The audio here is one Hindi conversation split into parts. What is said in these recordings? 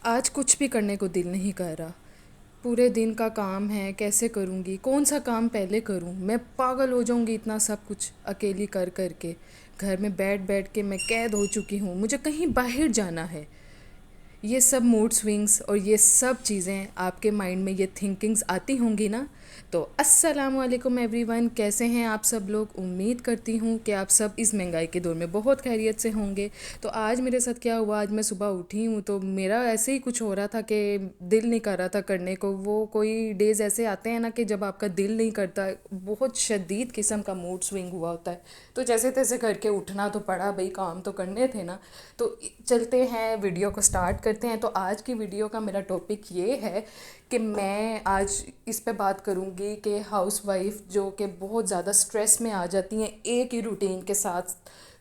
आज कुछ भी करने को दिल नहीं कर रहा। पूरे दिन का काम है, कैसे करूँगी, कौन सा काम पहले करूँ। मैं पागल हो जाऊँगी इतना सब कुछ अकेली कर कर के। घर में बैठ बैठ के मैं कैद हो चुकी हूँ, मुझे कहीं बाहर जाना है। ये सब मूड स्विंग्स और ये सब चीज़ें आपके माइंड में ये थिंकिंग्स आती होंगी ना। तो अस्सलाम वालेकुम एवरीवन, कैसे हैं आप सब लोग। उम्मीद करती हूँ कि आप सब इस महंगाई के दौर में बहुत खैरियत से होंगे। तो आज मेरे साथ क्या हुआ, आज मैं सुबह उठी हूँ तो मेरा ऐसे ही कुछ हो रहा था कि दिल नहीं कर रहा था करने को। वो कोई डेज़ ऐसे आते हैं ना कि जब आपका दिल नहीं करता, बहुत शदीद किस्म का मूड स्विंग हुआ होता है। तो जैसे तैसे करके उठना तो पड़ा, भाई काम तो करने थे ना। तो चलते हैं, वीडियो को स्टार्ट करते हैं। तो आज की वीडियो का मेरा टॉपिक ये है कि मैं आज इस पे बात करूँगी कि हाउसवाइफ जो कि बहुत ज़्यादा स्ट्रेस में आ जाती हैं एक ही रूटीन के साथ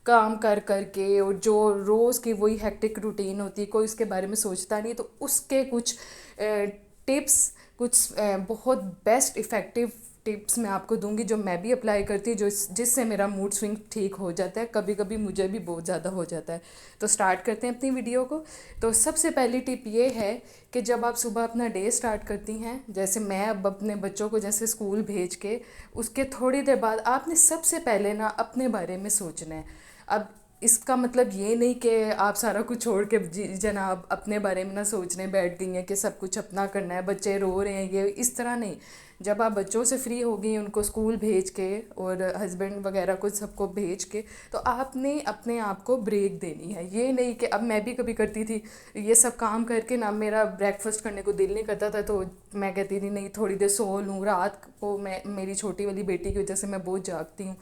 काम कर कर के, और जो रोज़ की वही हेक्टिक रूटीन होती है, कोई उसके बारे में सोचता नहीं। तो उसके कुछ टिप्स, कुछ बहुत बेस्ट इफ़ेक्टिव टिप्स मैं आपको दूंगी जो मैं भी अप्लाई करती हूँ, जो जिससे मेरा मूड स्विंग ठीक हो जाता है। कभी कभी मुझे भी बहुत ज़्यादा हो जाता है। तो स्टार्ट करते हैं अपनी वीडियो को। तो सबसे पहली टिप ये है कि जब आप सुबह अपना डे स्टार्ट करती हैं, जैसे मैं अब अपने बच्चों को जैसे स्कूल भेज के उसके थोड़ी देर बाद आपने सबसे पहले ना अपने बारे में सोचना है। अब इसका मतलब ये नहीं कि आप सारा कुछ छोड़ के जनाब अपने बारे में ना सोचने बैठ गई हैं कि सब कुछ अपना करना है, बच्चे रो रहे हैं, ये इस तरह नहीं। जब आप बच्चों से फ्री हो गई, उनको स्कूल भेज के और हस्बैंड वगैरह को सबको भेज के, तो आपने अपने आप को ब्रेक देनी है। ये नहीं कि अब मैं भी कभी करती थी ये सब काम करके ना, मेरा ब्रेकफास्ट करने को दिल नहीं करता था तो मैं कहती थी नहीं थोड़ी देर सो लूँ। रात को मैं, मेरी छोटी वाली बेटी की वजह से मैं बहुत जागती हूँ,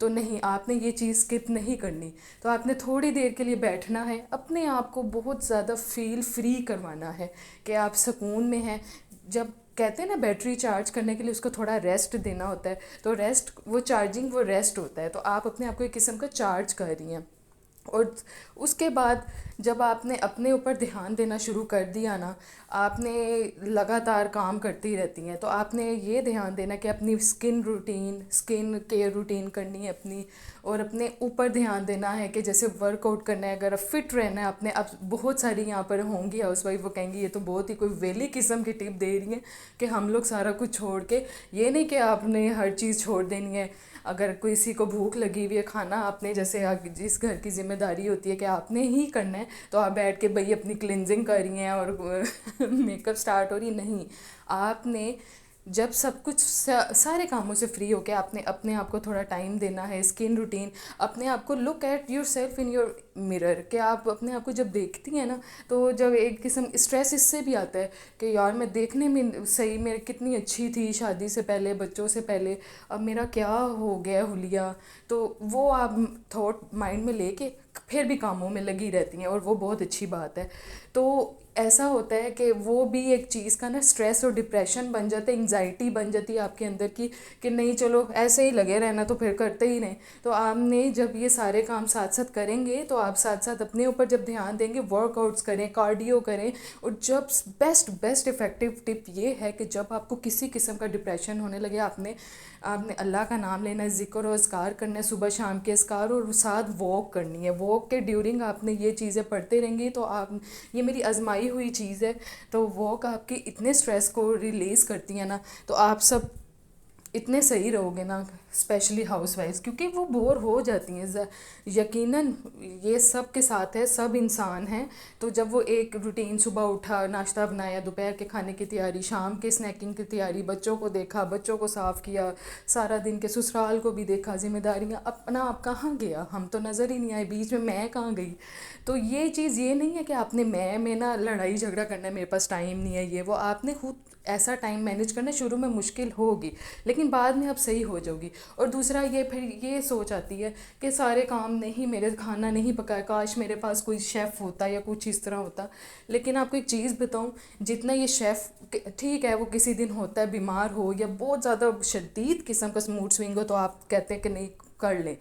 तो नहीं, आपने ये चीज़ स्किप नहीं करनी। तो आपने थोड़ी देर के लिए बैठना है, अपने आप को बहुत ज़्यादा फील फ्री करवाना है कि आप सुकून में हैं। जब कहते हैं ना बैटरी चार्ज करने के लिए उसको थोड़ा रेस्ट देना होता है, तो रेस्ट, वो चार्जिंग, वो रेस्ट होता है। तो आप अपने आप को एक किस्म का चार्ज कर रही हैं। और उसके बाद जब आपने अपने ऊपर ध्यान देना शुरू कर दिया ना, आपने लगातार काम करती रहती हैं, तो आपने ये ध्यान देना कि अपनी स्किन केयर रूटीन करनी है अपनी, और अपने ऊपर ध्यान देना है कि जैसे वर्कआउट करना है। अगर फिट रहना है आपने, अब बहुत सारी यहाँ पर होंगी हाउसवाइफ, वो कहेंगी ये तो बहुत ही कोई वेली किस्म की टिप दे रही हैं कि हम लोग सारा कुछ छोड़ के। ये नहीं कि आपने हर चीज़ छोड़ देनी है। अगर किसी को भूख लगी हुई है, खाना आपने, जैसे जिस घर की जिम्मेदारी होती है कि आपने ही करना है, तो आप बैठ के भाई अपनी क्लिनजिंग कर रही हैं और मेकअप स्टार्ट हो रही नहीं। आपने जब सब कुछ सारे कामों से फ्री होके आपने अपने आप को थोड़ा टाइम देना है, स्किन रूटीन, अपने आप को look at your self in your mirror, कि आप अपने आप को जब देखती हैं ना, तो जब एक किस्म स्ट्रेस इससे भी आता है कि यार मैं देखने में सही में कितनी अच्छी थी शादी से पहले, बच्चों से पहले, अब मेरा क्या हो गया हुलिया। तो वो आप थॉट माइंड में लेके फिर भी कामों में लगी रहती हैं, और वो बहुत अच्छी बात है। तो ऐसा होता है कि वो भी एक चीज़ का ना स्ट्रेस और डिप्रेशन बन जाता है, एंजाइटी बन जाती है आपके अंदर की, कि नहीं चलो ऐसे ही लगे रहना, तो फिर करते ही नहीं। तो आपने जब ये सारे काम साथ साथ करेंगे, तो आप साथ साथ अपने ऊपर जब ध्यान देंगे, वर्कआउट्स करें, कार्डियो करें। और जब बेस्ट बेस्ट इफ़ेक्टिव टिप ये है कि जब आपको किसी किस्म का डिप्रेशन होने लगे, आपने आपने अल्लाह का नाम लेना है, ज़िक्र और अस्कार करना है, सुबह शाम के अस्कार, और साथ वॉक करनी है। वॉक के ड्यूरिंग आपने ये चीज़ें पढ़ते रहेंगी तो आप, ये मेरी आजमाई हुई चीज़ है। तो वॉक आपके इतने स्ट्रेस को रिलीज़ करती है ना, तो आप सब इतने सही रहोगे ना, स्पेशली हाउसवाइफ्स, क्योंकि वो बोर हो जाती हैं। यकीनन ये सब के साथ है, सब इंसान हैं। तो जब वो एक रूटीन, सुबह उठा, नाश्ता बनाया, दोपहर के खाने की तैयारी, शाम के स्नैकिंग की तैयारी, बच्चों को देखा, बच्चों को साफ़ किया, सारा दिन के ससुराल को भी देखा, जिम्मेदारियाँ, अपना आप कहाँ गया, हम तो नज़र ही नहीं आए, बीच में मैं कहाँ गई। तो ये चीज़ ये नहीं है कि आपने मैं में ना लड़ाई झगड़ा करना है, मेरे पास टाइम नहीं है, ये वो। आपने खुद ऐसा टाइम मैनेज करना, शुरू में मुश्किल होगी लेकिन बाद में आप सही हो जाओगी। और दूसरा ये, फिर ये सोच आती है कि सारे काम नहीं, मेरे खाना नहीं पकाया, काश मेरे पास कोई शेफ़ होता या कुछ इस तरह होता। लेकिन आपको एक चीज़ बताऊं, जितना ये शेफ़, ठीक है वो किसी दिन होता है बीमार हो या बहुत ज़्यादा शदीद किस्म का मूड स्विंग हो, तो आप कहते हैं कि नहीं कर लें।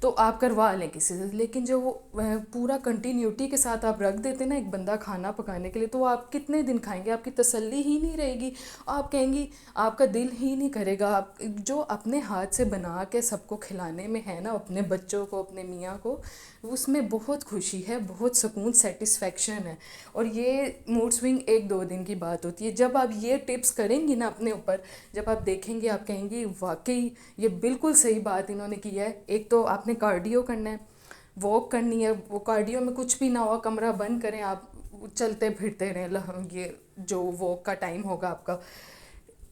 तो आप करवा लें किसी से। लेकिन जो वो पूरा कंटिन्यूटी के साथ आप रख देते ना एक बंदा खाना पकाने के लिए, तो आप कितने दिन खाएंगे, आपकी तसल्ली ही नहीं रहेगी। आप कहेंगी, आपका दिल ही नहीं करेगा। आप जो अपने हाथ से बना के सबको खिलाने में है ना, अपने बच्चों को, अपने मियाँ को, उसमें बहुत खुशी है, बहुत सुकून, सेटिस्फेक्शन है। और ये मूड स्विंग एक दो दिन की बात होती है। जब आप ये टिप्स करेंगी ना अपने ऊपर, जब आप देखेंगे, आप कहेंगी वाकई ये बिल्कुल सही बात इन्होंने की है। एक तो आपने कार्डियो करना है, वॉक करनी है। वो कार्डियो में कुछ भी ना हो, कमरा बंद करें, आप चलते फिरते रहें। ये जो वॉक का टाइम होगा आपका,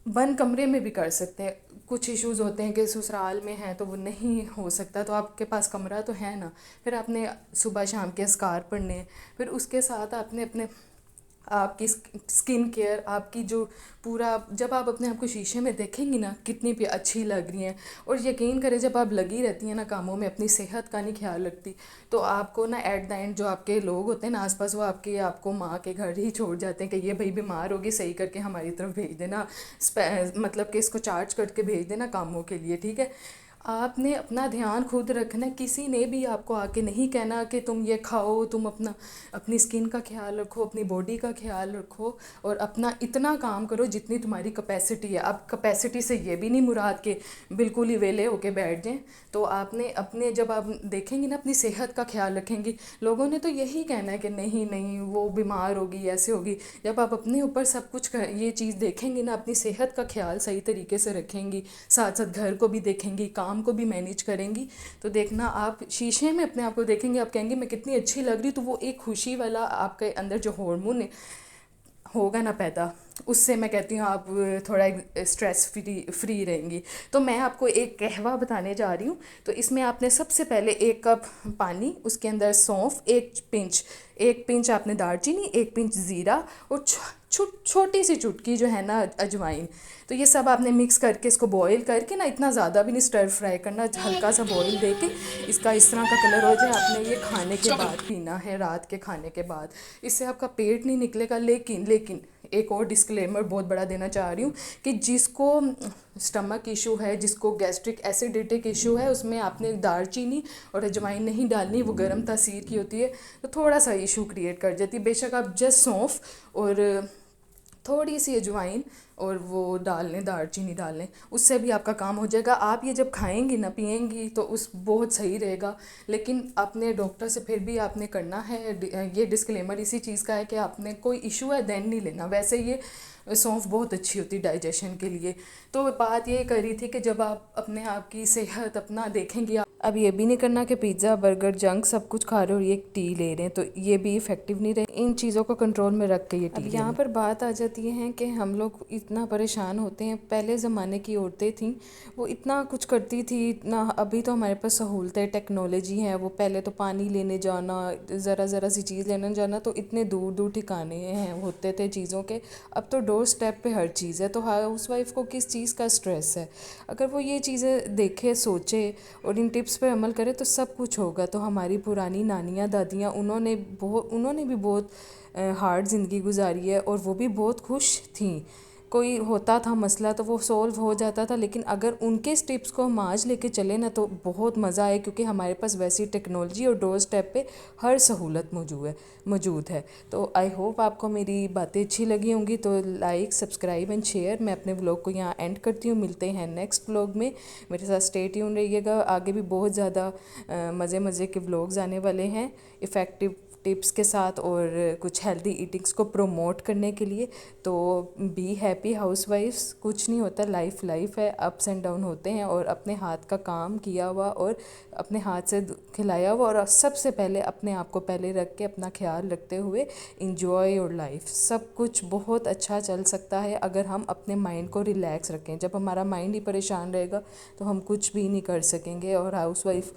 बंद कमरे में भी कर सकते हैं। कुछ इश्यूज़ होते हैं कि ससुराल में हैं तो वो नहीं हो सकता, तो आपके पास कमरा तो है ना। फिर आपने सुबह शाम के अस्कार पढ़ने हैं। फिर उसके साथ आपने अपने आपकी स्किन केयर, आपकी जो पूरा, जब आप अपने आप को शीशे में देखेंगी ना कितनी भी अच्छी लग रही हैं। और यकीन करें, जब आप लगी रहती हैं ना कामों में, अपनी सेहत का नहीं ख्याल रखती, तो आपको ना एट द एंड जो आपके लोग होते हैं ना आसपास, वो आपको माँ के घर ही छोड़ जाते हैं कि ये भाई बीमार होगी, सही करके हमारी तरफ भेज देना, मतलब कि इसको चार्ज करके भेज देना कामों के लिए, ठीक है। आपने अपना ध्यान खुद रखना है। किसी ने भी आपको आके नहीं कहना कि तुम ये खाओ, तुम अपनी स्किन का ख्याल रखो, अपनी बॉडी का ख्याल रखो, और अपना इतना काम करो जितनी तुम्हारी कैपेसिटी है। अब कैपेसिटी से ये भी नहीं मुराद के बिल्कुल ही वेले होके बैठ जाएं। तो आपने अपने, जब आप देखेंगी ना अपनी सेहत का ख्याल रखेंगी, लोगों ने तो यही कहना है कि नहीं नहीं वो बीमार होगी, ऐसे होगी। जब आप अपने ऊपर सब कुछ ये चीज़ देखेंगी ना, अपनी सेहत का ख्याल सही तरीके से रखेंगी, साथ साथ घर को भी देखेंगी, काम को भी मैनेज करेंगी, तो देखना आप शीशे में अपने आप को देखेंगे, आप कहेंगे मैं कितनी अच्छी लग रही। तो वो एक खुशी वाला आपके अंदर जो हार्मोन होगा ना पैदा, उससे मैं कहती हूँ आप थोड़ा स्ट्रेस फ्री रहेंगी। तो मैं आपको एक कहवा बताने जा रही हूँ। तो इसमें आपने सबसे पहले 1 कप पानी, उसके अंदर सौंफ, एक पिंच आपने दालचीनी, 1 पिंच ज़ीरा, और छोटी सी चुटकी जो है ना अजवाइन। तो ये सब आपने मिक्स करके इसको बॉईल करके ना, इतना ज़्यादा भी नहीं स्टर फ्राई करना, हल्का सा बॉईल देके इसका इस तरह का कलर हो जाए, आपने ये खाने के बाद पीना है, रात के खाने के बाद। इससे आपका पेट नहीं निकलेगा। लेकिन एक और डिस्क्लेमर बहुत बड़ा देना चाह रही हूँ कि जिसको स्टमक इशू है, जिसको गैस्ट्रिक एसिडिटिक इशू है, उसमें आपने दालचीनी और अजवाइन नहीं डालनी, वो गर्म तासीर की होती है, तो थोड़ा सा इशू क्रिएट कर जाती है। बेशक आप जस्ट सौंफ और थोड़ी सी अजवाइन और वो डाल लें, दालचीनी डाल लें, उससे भी आपका काम हो जाएगा। आप ये जब खाएंगी ना, पिएंगी, तो उस बहुत सही रहेगा। लेकिन अपने डॉक्टर से फिर भी आपने करना है, ये डिस्क्लेमर इसी चीज़ का है कि आपने कोई इशू है देन नहीं लेना। वैसे ये सौंफ बहुत अच्छी होती है डाइजेशन के लिए। तो बात ये करी थी कि जब आप अपने आप की सेहत अपना देखेंगी, अब ये भी नहीं करना कि पिज़्ज़ा बर्गर जंक सब कुछ खा रहे हो और ये टी ले रहे हैं, तो ये भी इफ़ेक्टिव नहीं रहे। इन चीज़ों को कंट्रोल में रख के ये टी। अब यहाँ पर बात आ जाती है कि हम लोग इतना परेशान होते हैं। पहले ज़माने की औरतें थीं, वो इतना कुछ करती थी, इतना। अभी तो हमारे पास सहूलतें, टेक्नोलॉजी है। वो पहले तो पानी लेने जाना, ज़रा सी चीज़ लेने जाना, तो इतने दूर दूर ठिकाने हैं होते थे चीज़ों के। अब तो डोर स्टेप पे हर चीज़ है। तो हाउस वाइफ को किस चीज़ का स्ट्रेस है? अगर वो ये चीज़ें देखे, सोचे और इन टिप्स पे अमल करें तो सब कुछ होगा। तो हमारी पुरानी नानियाँ, दादियाँ, उन्होंने भी बहुत हार्ड ज़िंदगी गुजारी है और वो भी बहुत खुश थीं। कोई होता था मसला तो वो सॉल्व हो जाता था। लेकिन अगर उनके टिप्स को हम आज लेके चले ना, तो बहुत मज़ा आए, क्योंकि हमारे पास वैसी टेक्नोलॉजी और डोर स्टेप पे हर सहूलत मौजूद है। तो आई होप आपको मेरी बातें अच्छी लगी होंगी। तो लाइक, सब्सक्राइब एंड शेयर। मैं अपने व्लॉग को यहाँ एंड करती हूँ। मिलते हैं नेक्स्ट व्लॉग में। मेरे साथ स्टे ट्यून रहिएगा। आगे भी बहुत ज़्यादा मज़े के व्लॉग्स आने वाले हैं, इफ़ेक्टिव टिप्स के साथ और कुछ हेल्दी ईटिंग्स को प्रमोट करने के लिए। तो बी हैप्पी हाउसवाइफ्स। कुछ नहीं होता, लाइफ है, अप्स एंड डाउन होते हैं। और अपने हाथ का काम किया हुआ और अपने हाथ से खिलाया हुआ, और सबसे पहले अपने आप को पहले रख के अपना ख्याल रखते हुए इंजॉय योर लाइफ। सब कुछ बहुत अच्छा चल सकता है अगर हम अपने माइंड को रिलैक्स रखें। जब हमारा माइंड ही परेशान रहेगा तो हम कुछ भी नहीं कर सकेंगे। और हाउसवाइफ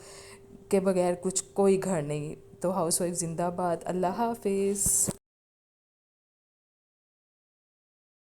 के बगैर कोई घर नहीं। तो हाउसवाइफ जिंदाबाद। अल्लाह हाफिज़।